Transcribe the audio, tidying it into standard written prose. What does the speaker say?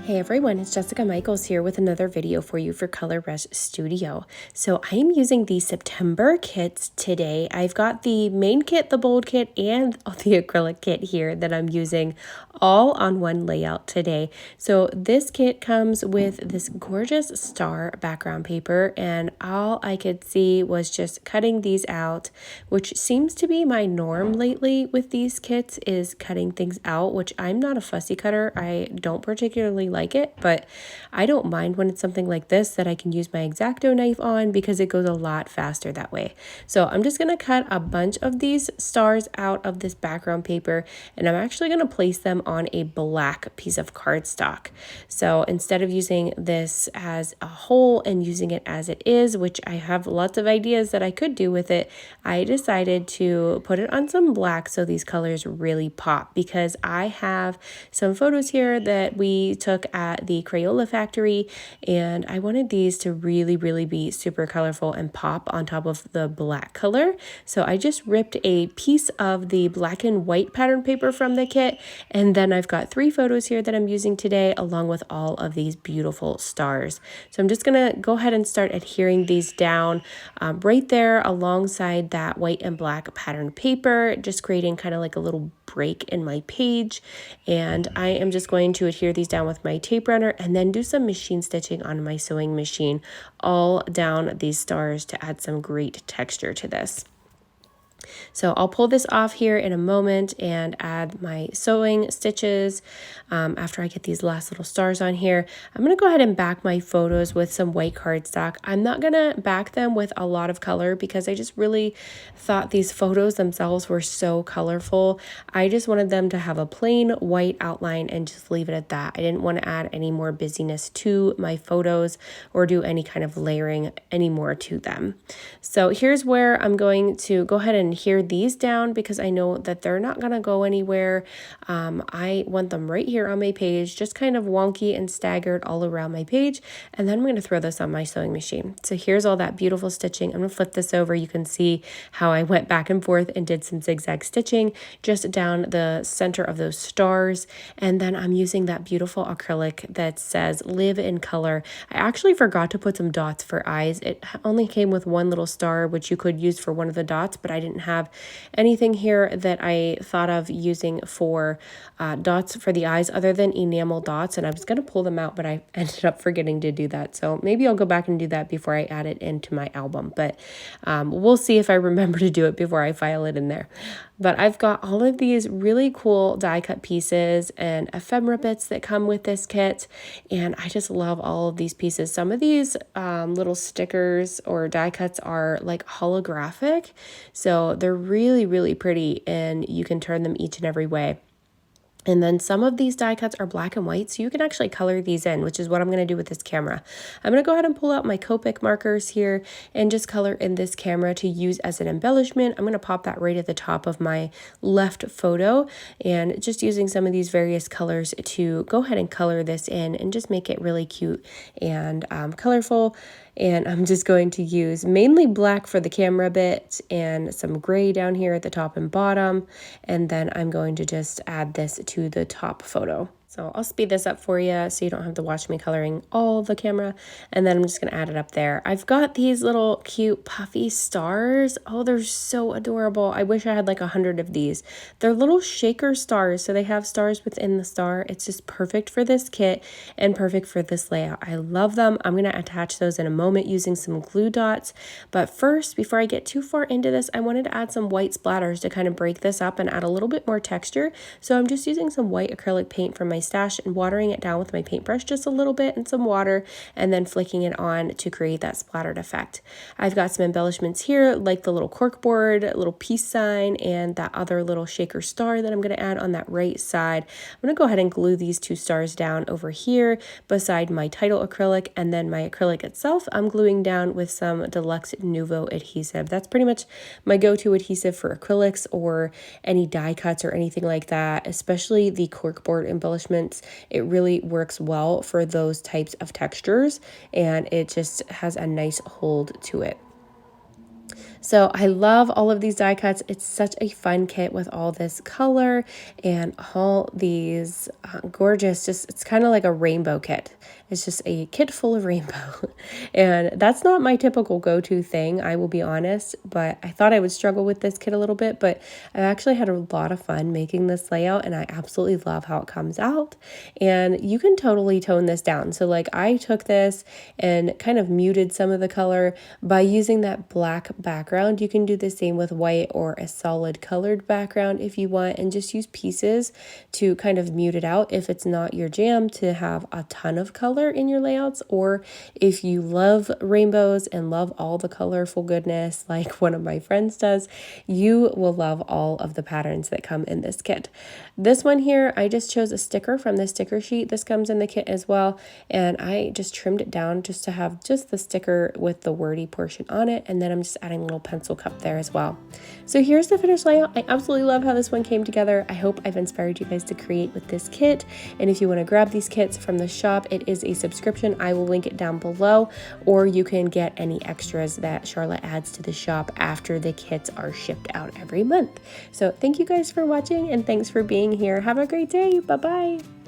Hey everyone, it's Jessica Michaels here with another video for you for Color Rush Studio. So I am using the September kits today. I've got the main kit, the bold kit, and the acrylic kit here that I'm using all on one layout today. So this kit comes with this gorgeous star background paper, and all I could see was just cutting these out, which seems to be my norm lately with these kits, is cutting things out, which I'm not a fussy cutter. I don't particularly like it, but I don't mind when it's something like this that I can use my X-Acto knife on because it goes a lot faster that way. So I'm just going to cut a bunch of these stars out of this background paper, and I'm actually going to place them on a black piece of cardstock. So instead of using this as a whole and using it as it is, which I have lots of ideas that I could do with it, I decided to put it on some black so these colors really pop, because I have some photos here that we took at the Crayola factory, and I wanted these to really be super colorful and pop on top of the black color. So I just ripped a piece of the black and white pattern paper from the kit, and then I've got 3 photos here that I'm using today along with all of these beautiful stars. So I'm just gonna go ahead and start adhering these down right there alongside that white and black pattern paper, just creating kind of like a little break in my page. And I am just going to adhere these down with my tape runner and then do some machine stitching on my sewing machine all down these stars to add some great texture to this. So I'll pull this off here in a moment and add my sewing stitches after I get these last little stars on here. I'm going to go ahead and back my photos with some white cardstock. I'm not going to back them with a lot of color because I just really thought these photos themselves were so colorful. I just wanted them to have a plain white outline and just leave it at that. I didn't want to add any more busyness to my photos or do any kind of layering anymore to them. So here's where I'm going to go ahead and adhere these down because I know that they're not going to go anywhere. I want them right here on my page, just kind of wonky and staggered all around my page. And then I'm going to throw this on my sewing machine. So here's all that beautiful stitching. I'm going to flip this over. You can see how I went back and forth and did some zigzag stitching just down the center of those stars. And then I'm using that beautiful acrylic that says live in color. I actually forgot to put some dots for eyes. It only came with one little star, which you could use for one of the dots, but I didn't have anything here that I thought of using for dots for the eyes other than enamel dots, and I was going to pull them out, but I ended up forgetting to do that. So maybe I'll go back and do that before I add it into my album, but we'll see if I remember to do it before I file it in there. But I've got all of these really cool die cut pieces and ephemera bits that come with this kit, and I just love all of these pieces. Some of these little stickers or die cuts are like holographic, so they're really pretty, and you can turn them each and every way. And then some of these die cuts are black and white, so you can actually color these in, which is what I'm going to do with this camera. I'm going to go ahead and pull out my Copic markers here and just color in this camera to use as an embellishment. I'm going to pop that right at the top of my left photo, and just using some of these various colors to go ahead and color this in and just make it really cute and colorful. And I'm just going to use mainly black for the camera bit and some gray down here at the top and bottom. And then I'm going to just add this to the top photo. So I'll speed this up for you so you don't have to watch me coloring all the camera. And then I'm just going to add it up there. I've got these little cute puffy stars. Oh, they're so adorable. I wish I had like 100 of these. They're little shaker stars, so they have stars within the star. It's just perfect for this kit and perfect for this layout. I love them. I'm going to attach those in a moment using some glue dots. But first, before I get too far into this, I wanted to add some white splatters to kind of break this up and add a little bit more texture. So I'm just using some white acrylic paint from my stash and watering it down with my paintbrush just a little bit and some water, and then flicking it on to create that splattered effect. I've got some embellishments here like the little cork board, little peace sign, and that other little shaker star that I'm going to add on that right side. I'm going to go ahead and glue these 2 stars down over here beside my title acrylic, and then my acrylic itself I'm gluing down with some Deluxe Nuvo adhesive. That's pretty much my go-to adhesive for acrylics or any die cuts or anything like that, especially the corkboard embellishments. It really works well for those types of textures, and it just has a nice hold to it. So I love all of these die cuts. It's such a fun kit with all this color and all these gorgeous, just it's kind of like a rainbow kit. It's just a kit full of rainbow. And that's not my typical go-to thing, I will be honest, but I thought I would struggle with this kit a little bit, but I actually had a lot of fun making this layout and I absolutely love how it comes out. And you can totally tone this down. So like I took this and kind of muted some of the color by using that black background. You can do the same with white or a solid colored background if you want, and just use pieces to kind of mute it out if it's not your jam to have a ton of color in your layouts, or if you love rainbows and love all the colorful goodness like one of my friends does, you will love all of the patterns that come in this kit. This one here, I just chose a sticker from the sticker sheet. This comes in the kit as well, and I just trimmed it down just to have just the sticker with the wordy portion on it, and then I'm just adding a little pencil cup there as well. So here's the finished layout. I absolutely love how this one came together. I hope I've inspired you guys to create with this kit, and if you want to grab these kits from the shop, it is a subscription. I will link it down below, or you can get any extras that Charlotte adds to the shop after the kits are shipped out every month. So thank you guys for watching, and thanks for being here. Have a great day. Bye-bye.